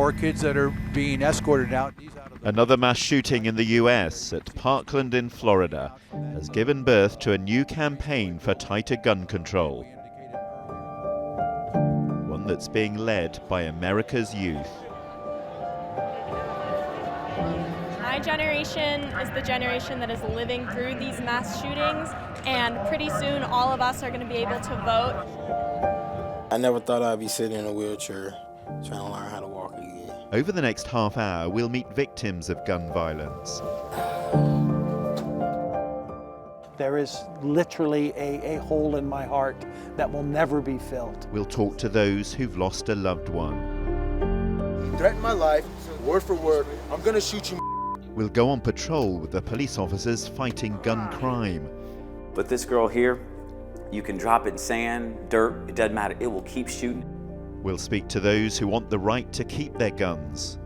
more kids that are being escorted out. Another mass shooting in the US at Parkland in Florida has given birth to a new campaign for tighter gun control. One that's being led by America's youth. My generation is the generation that is living through these mass shootings, and pretty soon all of us are going to be able to vote. I never thought I'd be sitting in a wheelchair trying to learn how to walk again. Over the next half hour, we'll meet victims of gun violence. There is literally a hole in my heart that will never be filled. We'll talk to those who've lost a loved one. He threatened my life, word for word. I'm gonna shoot you. We'll go on patrol with the police officers fighting gun crime. But this girl here, you can drop it in sand, dirt, it doesn't matter, it will keep shooting. We'll speak to those who want the right to keep their guns.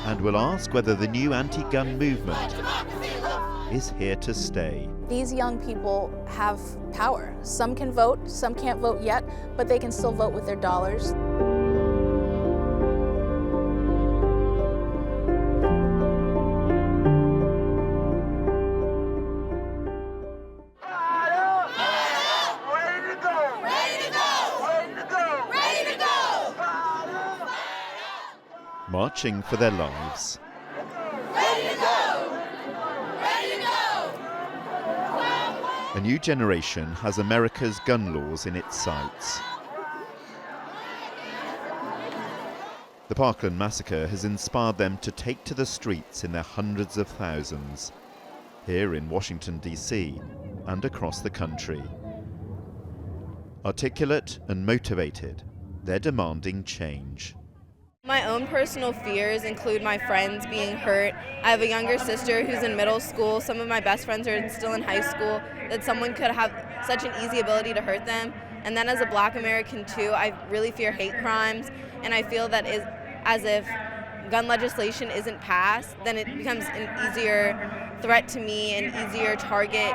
And we'll ask whether the new anti-gun movement is here to stay. These young people have power. Some can vote, some can't vote yet, but they can still vote with their dollars. Marching for their lives. Ready to go! Ready to go! A new generation has America's gun laws in its sights. The Parkland massacre has inspired them to take to the streets in their hundreds of thousands, here in Washington, D.C., and across the country. Articulate and motivated, they're demanding change. My own personal fears include my friends being hurt. I have a younger sister who's in middle school. Some of my best friends are still in high school, that someone could have such an easy ability to hurt them. And then as a Black American too, I really fear hate crimes, and I feel that as if gun legislation isn't passed, then it becomes an easier threat to me, an easier target,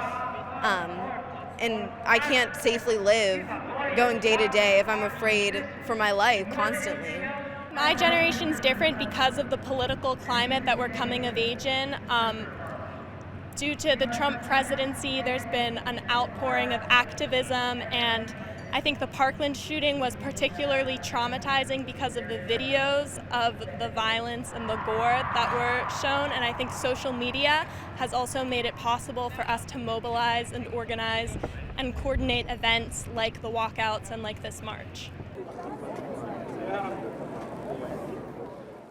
and I can't safely live going day to day if I'm afraid for my life constantly. My generation's different because of the political climate that we're coming of age in. Due to the Trump presidency, there's been an outpouring of activism, and I think the Parkland shooting was particularly traumatizing because of the videos of the violence and the gore that were shown, and I think social media has also made it possible for us to mobilize and organize and coordinate events like the walkouts and like this march.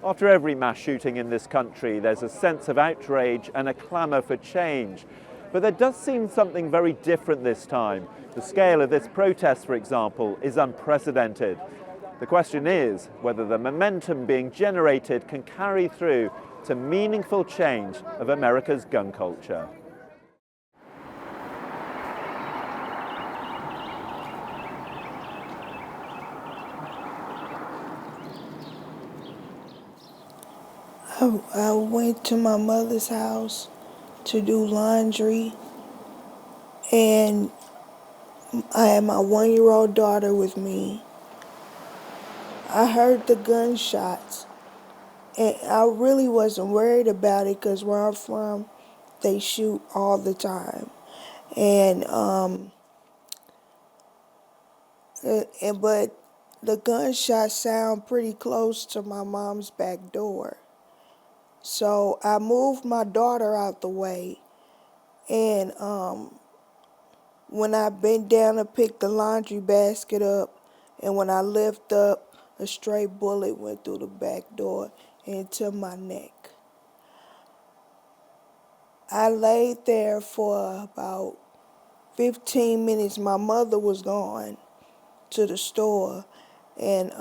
After every mass shooting in this country, there's a sense of outrage and a clamour for change. But there does seem something very different this time. The scale of this protest, for example, is unprecedented. The question is whether the momentum being generated can carry through to meaningful change of America's gun culture. I went to my mother's house to do laundry, and I had my 1-year-old daughter with me. I heard the gunshots, and I really wasn't worried about it because where I'm from, they shoot all the time. But the gunshots sound pretty close to my mom's back door. So I moved my daughter out the way, and when I bent down to pick the laundry basket up, and when I lift up, a stray bullet went through the back door into my neck. I laid there for about 15 minutes. My mother was gone to the store, and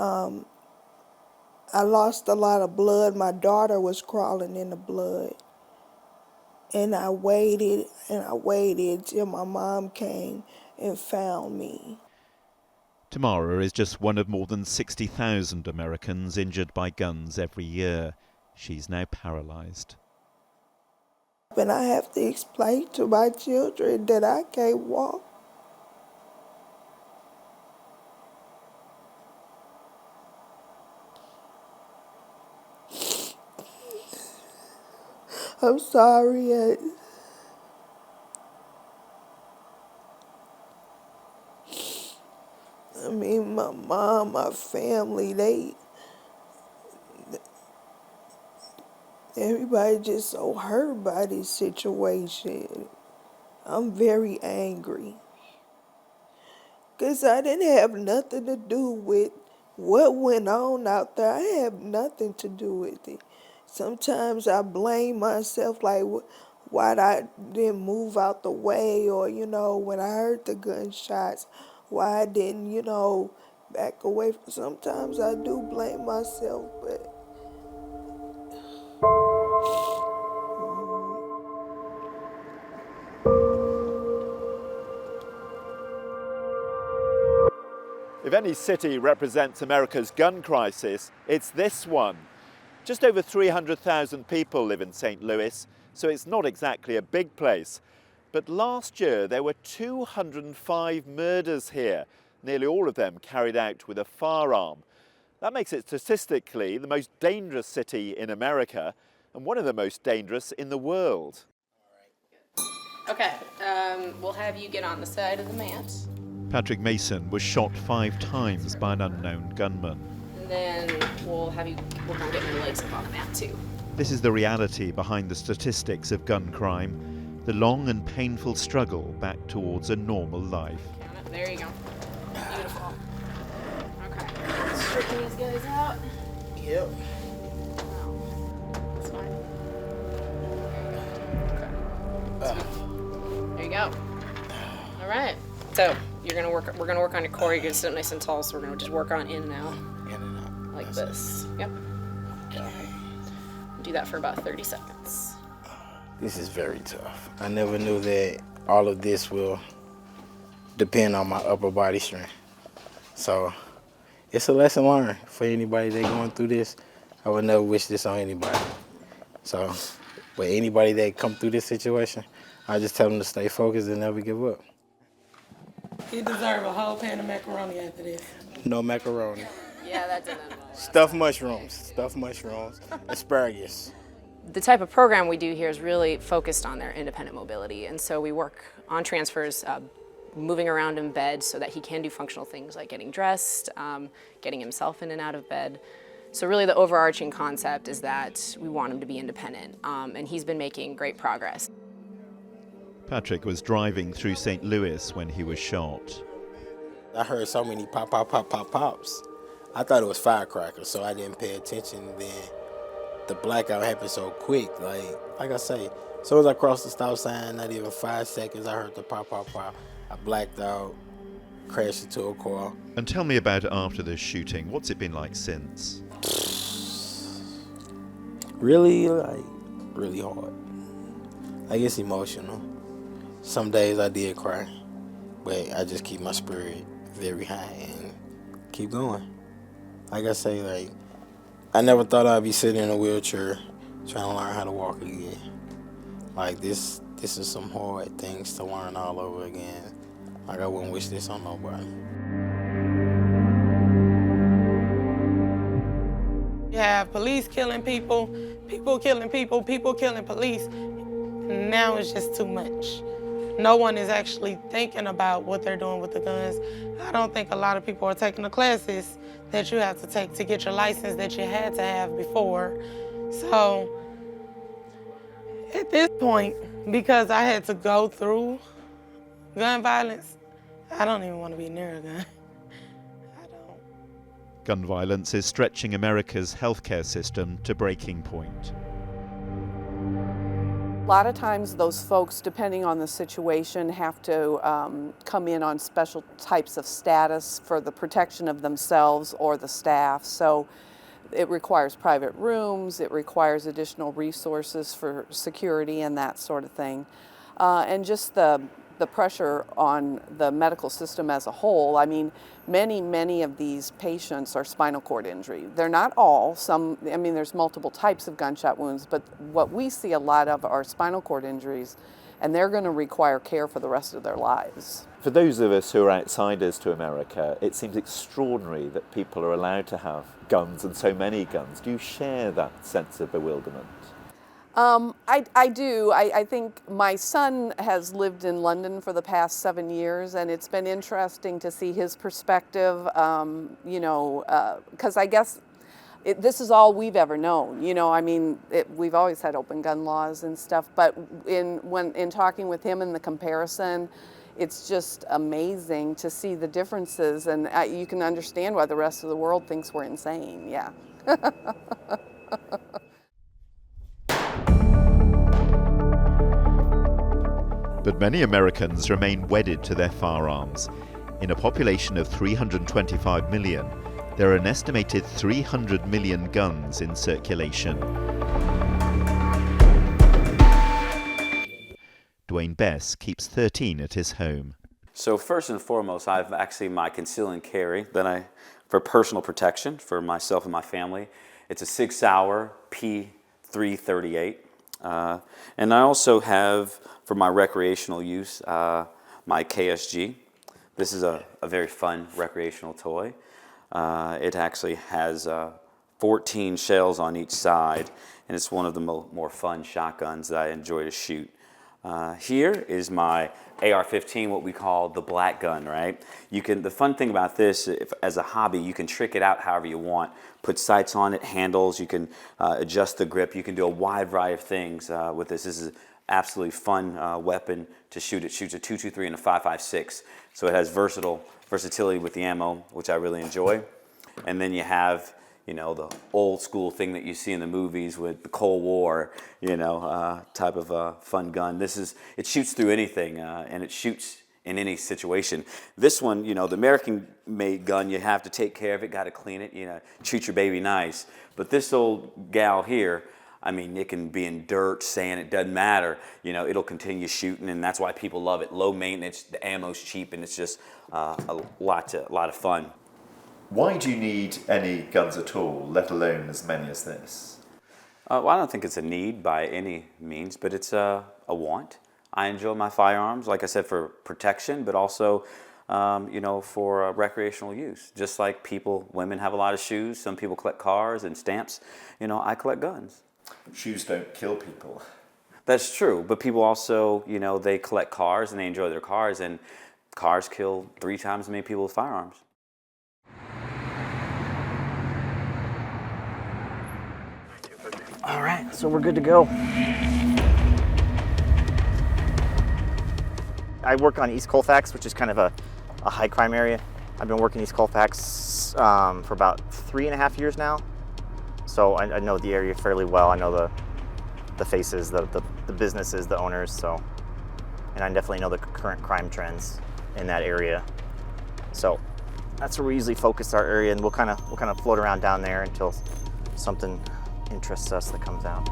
I lost a lot of blood. My daughter was crawling in the blood. And I waited till my mom came and found me. Tamara is just one of more than 60,000 Americans injured by guns every year. She's now paralyzed. And I have to explain to my children that I can't walk. I'm sorry. I mean, my mom, my family, everybody just so hurt by this situation. I'm very angry. Because I didn't have nothing to do with what went on out there. I have nothing to do with it. Sometimes I blame myself, like, why I didn't move out the way, or, when I heard the gunshots, why I didn't, back away. Sometimes I do blame myself, but... If any city represents America's gun crisis, it's this one. Just over 300,000 people live in St. Louis, so it's not exactly a big place. But last year there were 205 murders here, nearly all of them carried out with a firearm. That makes it statistically the most dangerous city in America and one of the most dangerous in the world. Okay, we'll have you get on the side of the mat. Patrick Mason was shot 5 times by an unknown gunman. And then we'll have you work on getting your legs up on the mat too. This is the reality behind the statistics of gun crime, the long and painful struggle back towards a normal life. There you go. Beautiful. Okay. Straighten these guys out. Yep. That's fine. Okay. There you go. All right. So we're gonna work on your core. You're gonna sit nice and tall, so we're gonna just work on in and out. In and out. Like this. Yep. Okay. Do that for about 30 seconds. This is very tough. I never knew that all of this will depend on my upper body strength. So it's a lesson learned for anybody that going through this. I would never wish this on anybody. So, but anybody that come through this situation, I just tell them to stay focused and never give up. You deserve a whole pan of macaroni after this. No macaroni. Yeah, that's enough. Stuffed mushrooms, asparagus. The type of program we do here is really focused on their independent mobility, and so we work on transfers, moving around in bed so that he can do functional things like getting dressed, getting himself in and out of bed. So really the overarching concept is that we want him to be independent, and he's been making great progress. Patrick was driving through St. Louis when he was shot. I heard so many pop, pop, pop, pop, pops. I thought it was firecrackers, so I didn't pay attention. Then the blackout happened so quick. Like I say, as soon as I crossed the stop sign, not even 5 seconds, I heard the pop, pop, pop. I blacked out, crashed into a car. And tell me about after this shooting. What's it been like since? Really hard. It's emotional. Some days I did cry, but I just keep my spirit very high and keep going. Like I say, I never thought I'd be sitting in a wheelchair trying to learn how to walk again. This is some hard things to learn all over again. I wouldn't wish this on nobody. You have police killing people, people killing people, people killing police. Now it's just too much. No one is actually thinking about what they're doing with the guns. I don't think a lot of people are taking the classes that you have to take to get your license that you had to have before. So at this point, because I had to go through gun violence, I don't even want to be near a gun. Gun violence is stretching America's healthcare system to breaking point. A lot of times those folks, depending on the situation, have to come in on special types of status for the protection of themselves or the staff. So it requires private rooms, it requires additional resources for security and that sort of thing. And just the pressure on the medical system as a whole. I mean, many of these patients are spinal cord injury. They're not all. There's multiple types of gunshot wounds, but what we see a lot of are spinal cord injuries, and they're going to require care for the rest of their lives. For those of us who are outsiders to America, it seems extraordinary that people are allowed to have guns and so many guns. Do you share that sense of bewilderment? I do. I think my son has lived in London for the past 7 years, and it's been interesting to see his perspective, you know, because I guess this is all we've ever known. You know, I mean, we've always had open gun laws and stuff, but in talking with him and the comparison, it's just amazing to see the differences, and you can understand why the rest of the world thinks we're insane. Yeah. But many Americans remain wedded to their firearms. In a population of 325 million, there are an estimated 300 million guns in circulation. Dwayne Bess keeps 13 at his home. So first and foremost, I've actually my conceal and carry for personal protection for myself and my family. It's a 6 Sauer P338. And I also have, for my recreational use, my KSG. This is a very fun recreational toy. It actually has 14 shells on each side, and it's one of the more fun shotguns that I enjoy to shoot. Here is my AR-15, what we call the black gun, right? The fun thing about this, as a hobby, you can trick it out however you want. Put sights on it, handles, you can adjust the grip, you can do a wide variety of things with this. This is an absolutely fun weapon to shoot. It shoots a .223 and a .556, so it has versatility with the ammo, which I really enjoy. And then you have, you know, the old school thing that you see in the movies with the Cold War, you know, type of fun gun. It shoots through anything, and it shoots in any situation. This one, you know, the American-made gun, you have to take care of it, got to clean it, you know, treat your baby nice. But this old gal here, I mean, it can be in dirt, sand, it doesn't matter. You know, it'll continue shooting, and that's why people love it. Low maintenance, the ammo's cheap, and it's just a lot of fun. Why do you need any guns at all, let alone as many as this? Well, I don't think it's a need by any means, but it's a want. I enjoy my firearms, like I said, for protection, but also, you know, for recreational use. Just like women have a lot of shoes, some people collect cars and stamps, you know, I collect guns. Shoes don't kill people. That's true, but people also, you know, they collect cars and they enjoy their cars, and cars kill 3 times as many people with firearms. All right, so we're good to go. I work on East Colfax, which is kind of a high crime area. I've been working East Colfax for about 3.5 years now. So I know the area fairly well. I know the faces, the businesses, the owners, and I definitely know the current crime trends in that area. So that's where we usually focus our area, and we'll kind of float around down there until something interests us that comes out.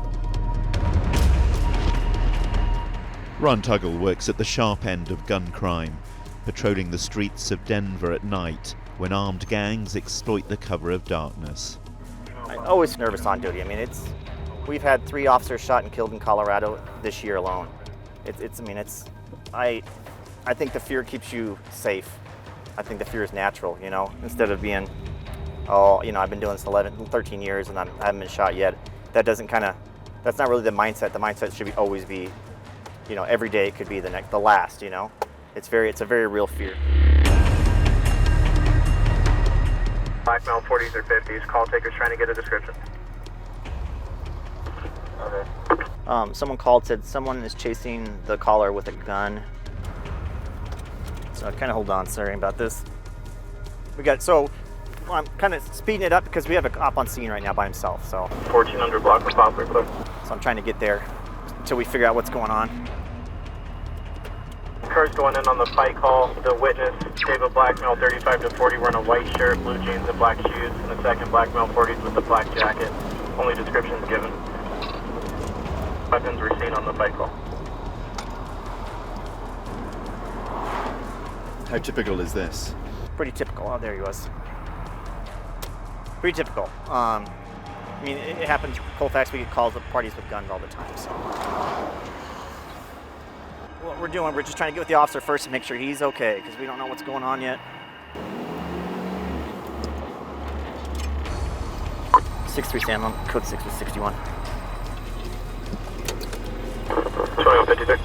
Ron Tuggle works at the sharp end of gun crime, patrolling the streets of Denver at night when armed gangs exploit the cover of darkness. I'm always nervous on duty. I mean, we've had 3 officers shot and killed in Colorado this year alone. I think the fear keeps you safe. I think the fear is natural, you know, instead of being, oh, you know, I've been doing this 13 years and I haven't been shot yet. That's not really the mindset. The mindset should always be, you know, every day it could be the last, you know. It's a very real fear. Black male 40s or 50s, call takers trying to get a description. Okay. Someone called, said someone is chasing the caller with a gun. So kind of hold on, sorry about this. I'm kind of speeding it up because we have a cop on scene right now by himself, so. 1400 block of pop, clear. So I'm trying to get there until we figure out what's going on. First going in on the fight call, the witness, David Black, male 35 to 40, wearing a white shirt, blue jeans, and black shoes, and the second black male 40s with a black jacket. Only descriptions given. Weapons were seen on the fight call. How typical is this? Pretty typical. Oh, there he was. Pretty typical. I mean, it happens. Colfax, we get calls of parties with guns all the time. So what we're doing, we're just trying to get with the officer first and make sure he's okay, because we don't know what's going on yet. 6-3 San Juan, code 6 was 61. Roger that.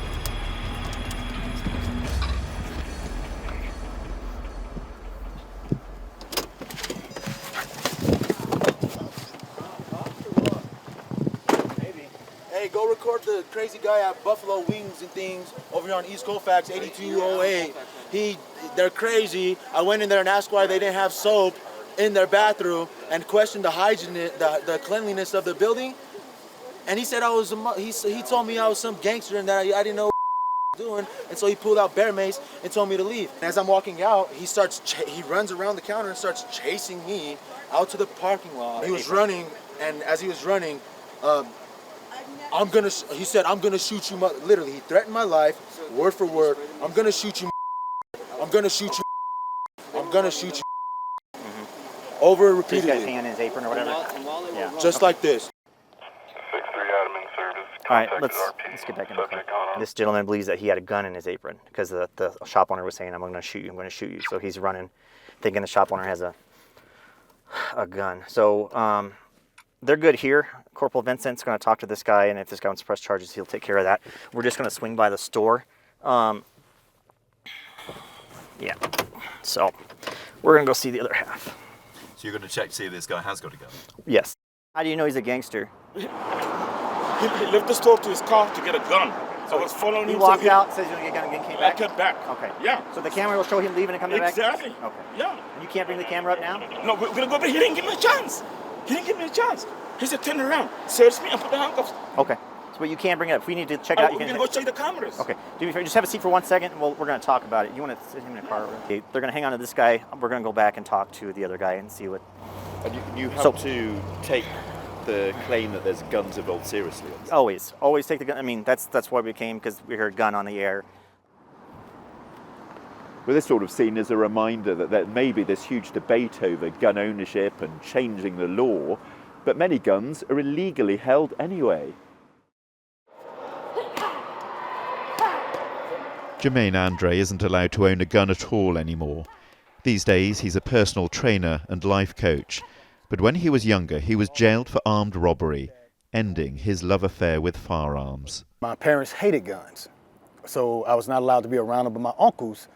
Hey, go record the crazy guy at Buffalo Wings and things over here on East Colfax, 8208. They're crazy. I went in there and asked why they didn't have soap in their bathroom and questioned the hygiene, the cleanliness of the building. And he said he told me I was some gangster and that I didn't know what I was doing. And so he pulled out bear mace and told me to leave. And as I'm walking out, he runs around the counter and starts chasing me out to the parking lot. He was running, and as he was running, he said, I'm gonna shoot you, literally, he threatened my life, word for word. I'm gonna shoot you, I'm gonna shoot you, I'm gonna shoot you. Over and repeatedly. He's got his hand in his apron or whatever? Yeah. Just like this. 6-3 Adam in service. All right, let's get back in the car. This gentleman believes that he had a gun in his apron because the shop owner was saying, I'm gonna shoot you, I'm gonna shoot you. So he's running, thinking the shop owner has a gun. So, they're good here. Corporal Vincent's going to talk to this guy, and if this guy wants to press charges, he'll take care of that. We're just going to swing by the store. Yeah. So we're going to go see the other half. So you're going to check to see if this guy has got a gun? Yes. How do you know he's a gangster? He left the store to his car to get a gun. So I was following him. He walked out, says he's going to get a gun, and came back? I cut back. Okay. Yeah. So the camera will show him leaving and coming back? Exactly. Okay. Yeah. And you can't bring the camera up now? No, we're going to go back. He didn't give me a chance. He didn't give me a chance. He said, turn around, search me, and put the handcuffs. Okay. So, but you can't bring it up. If we need to check it out, you can. We're going to go check the cameras. Okay. Do me a favor, just have a seat for 1 second, and we're going to talk about it. You want to sit him in a car? Okay. They're going to hang on to this guy. We're going to go back and talk to the other guy and see what. And you have to take the claim that there's guns involved seriously. Always take the gun. I mean, that's why we came, because we heard gun on the air. Well, this sort of seen as a reminder that there may be this huge debate over gun ownership and changing the law, but many guns are illegally held anyway. Jermaine Andre isn't allowed to own a gun at all anymore. These days he's a personal trainer and life coach, but when he was younger he was jailed for armed robbery, ending his love affair with firearms. My parents hated guns, so I was not allowed to be around them, but my uncles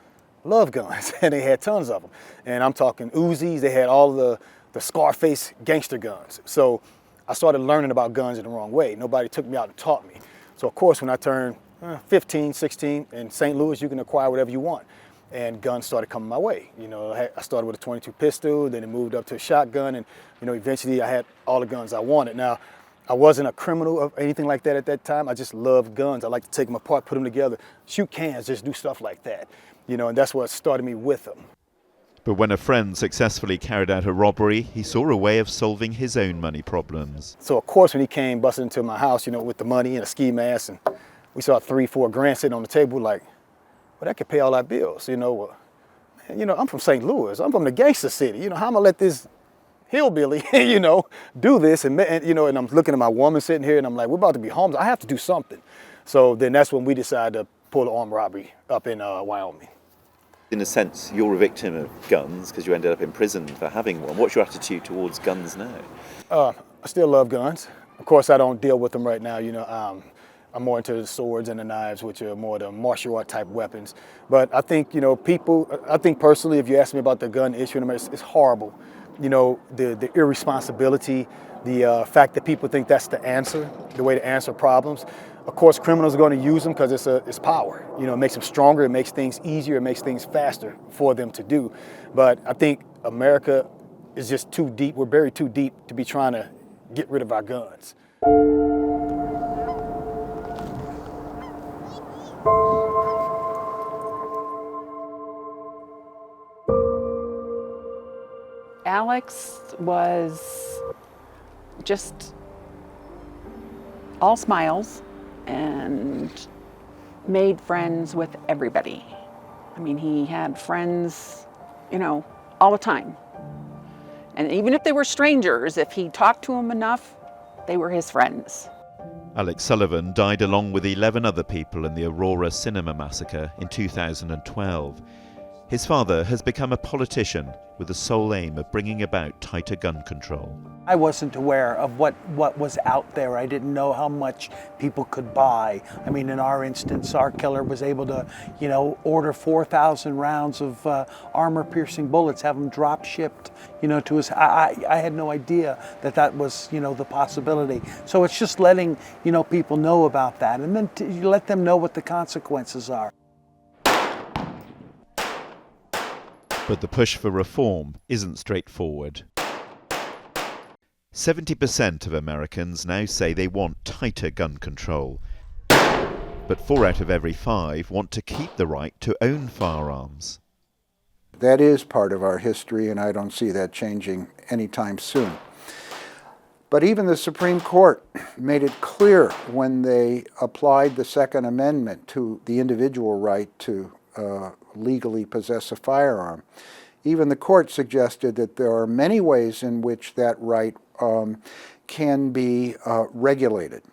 loved guns, and they had tons of them. And I'm talking Uzis, they had all the Scarface gangster guns. So I started learning about guns in the wrong way. Nobody took me out and taught me. So of course, when I turned 15, 16, in St. Louis, you can acquire whatever you want. And guns started coming my way. You know, I started with a .22 pistol, then it moved up to a shotgun, and eventually I had all the guns I wanted. Now, I wasn't a criminal or anything like that at that time. I just loved guns. I like to take them apart, put them together, shoot cans, just do stuff like that. And that's what started me with them. But when a friend successfully carried out a robbery, he saw a way of solving his own money problems. So of course, when he came busting into my house, with the money and a ski mask, and we saw $3-4 grand sitting on the table, like, well, that could pay all our bills. I'm from St. Louis. I'm from the gangster city. How am I gonna let this hillbilly, do this? And I'm looking at my woman sitting here, and I'm like, we're about to be homeless. I have to do something. So then that's when we decided to pull the armed robbery up in Wyoming. In a sense, you're a victim of guns because you ended up in prison for having one. What's your attitude towards guns now? I still love guns. Of course, I don't deal with them right now. I'm more into the swords and the knives, which are more the martial art type weapons. But I think, I think personally, if you ask me about the gun issue in America, it's horrible. The irresponsibility, the fact that people think that's the answer, the way to answer problems. Of course, criminals are going to use them because it's power. It makes them stronger, it makes things easier, it makes things faster for them to do. But I think America is just too deep. We're buried too deep to be trying to get rid of our guns. Alex was just all smiles and made friends with everybody. I mean, he had friends, all the time. And even if they were strangers, if he talked to them enough, they were his friends. Alex Sullivan died along with 11 other people in the Aurora Cinema Massacre in 2012. His father has become a politician with the sole aim of bringing about tighter gun control. I wasn't aware of what was out there. I didn't know how much people could buy. I mean, in our instance, our killer was able to, order 4,000 rounds of armor-piercing bullets, have them drop shipped, to us. I had no idea that was, the possibility. So it's just letting, people know about that, and then you let them know what the consequences are. But the push for reform isn't straightforward. 70% of Americans now say they want tighter gun control, but 4 out of every 5 want to keep the right to own firearms. That is part of our history, and I don't see that changing anytime soon. But even the Supreme Court made it clear when they applied the Second Amendment to the individual right to legally possess a firearm. Even the court suggested that there are many ways in which that right can be regulated.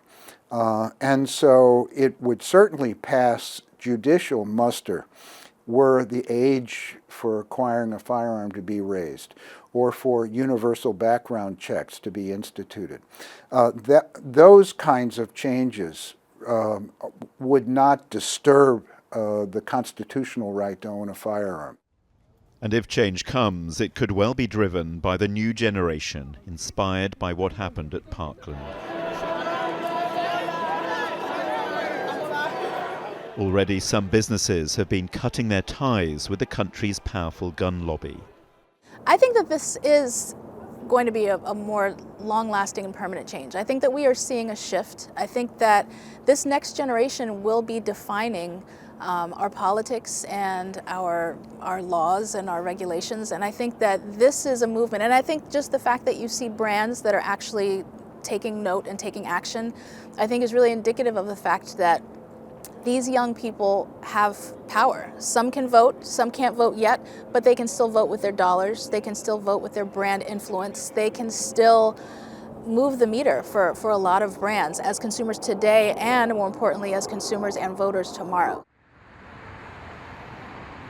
And so it would certainly pass judicial muster were the age for acquiring a firearm to be raised, or for universal background checks to be instituted. Those kinds of changes would not disturb the constitutional right to own a firearm. And if change comes, it could well be driven by the new generation, inspired by what happened at Parkland. Already some businesses have been cutting their ties with the country's powerful gun lobby. I think that this is going to be a more long-lasting and permanent change. I think that we are seeing a shift. I think that this next generation will be defining our politics and our laws and our regulations, and I think that this is a movement. And I think just the fact that you see brands that are actually taking note and taking action, I think is really indicative of the fact that these young people have power. Some can vote, some can't vote yet, but they can still vote with their dollars, they can still vote with their brand influence, they can still move the meter for a lot of brands as consumers today, and more importantly as consumers and voters tomorrow.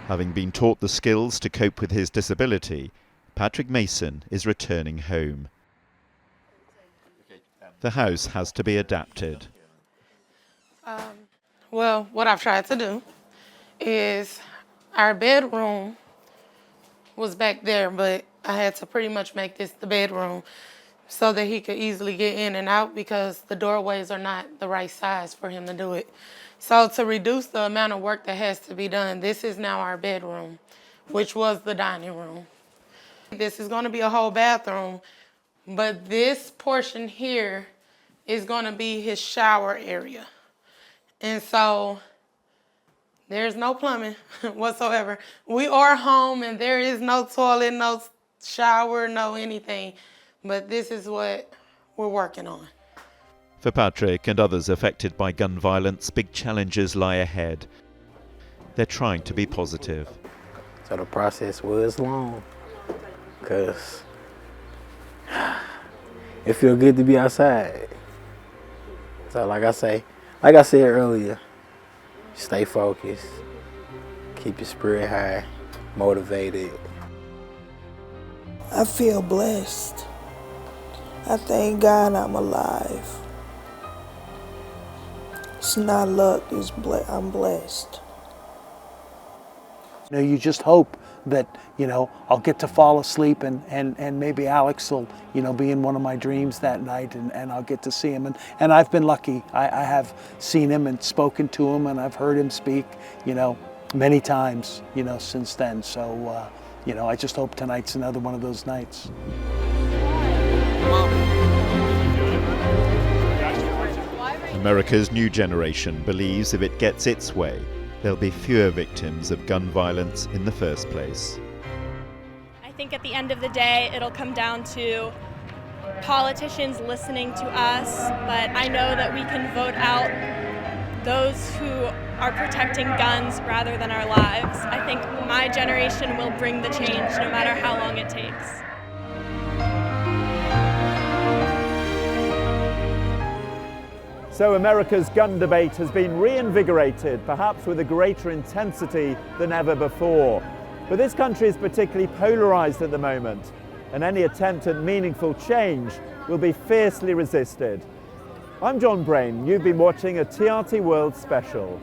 Having been taught the skills to cope with his disability, Patrick Mason is returning home. The house has to be adapted. Well, what I've tried to do is our bedroom was back there, but I had to pretty much make this the bedroom so that he could easily get in and out because the doorways are not the right size for him to do it. So to reduce the amount of work that has to be done, this is now our bedroom, which was the dining room. This is going to be a whole bathroom, but this portion here is going to be his shower area. And so there's no plumbing whatsoever. We are home and there is no toilet, no shower, no anything. But this is what we're working on. For Patrick and others affected by gun violence, big challenges lie ahead. They're trying to be positive. So the process was long, because it feels good to be outside. So like I said earlier, stay focused, keep your spirit high, motivated. I feel blessed. I thank God I'm alive. It's not luck, I'm blessed. You just hope that, I'll get to fall asleep and maybe Alex will, be in one of my dreams that night and I'll get to see him. And I've been lucky. I have seen him and spoken to him and I've heard him speak, many times, since then. So, I just hope tonight's another one of those nights. America's new generation believes if it gets its way, there'll be fewer victims of gun violence in the first place. I think at the end of the day, it'll come down to politicians listening to us, but I know that we can vote out those who are protecting guns rather than our lives. I think my generation will bring the change no matter how long it takes. So America's gun debate has been reinvigorated, perhaps with a greater intensity than ever before. But this country is particularly polarized at the moment. and any attempt at meaningful change will be fiercely resisted. I'm John Brain. You've been watching a TRT World special.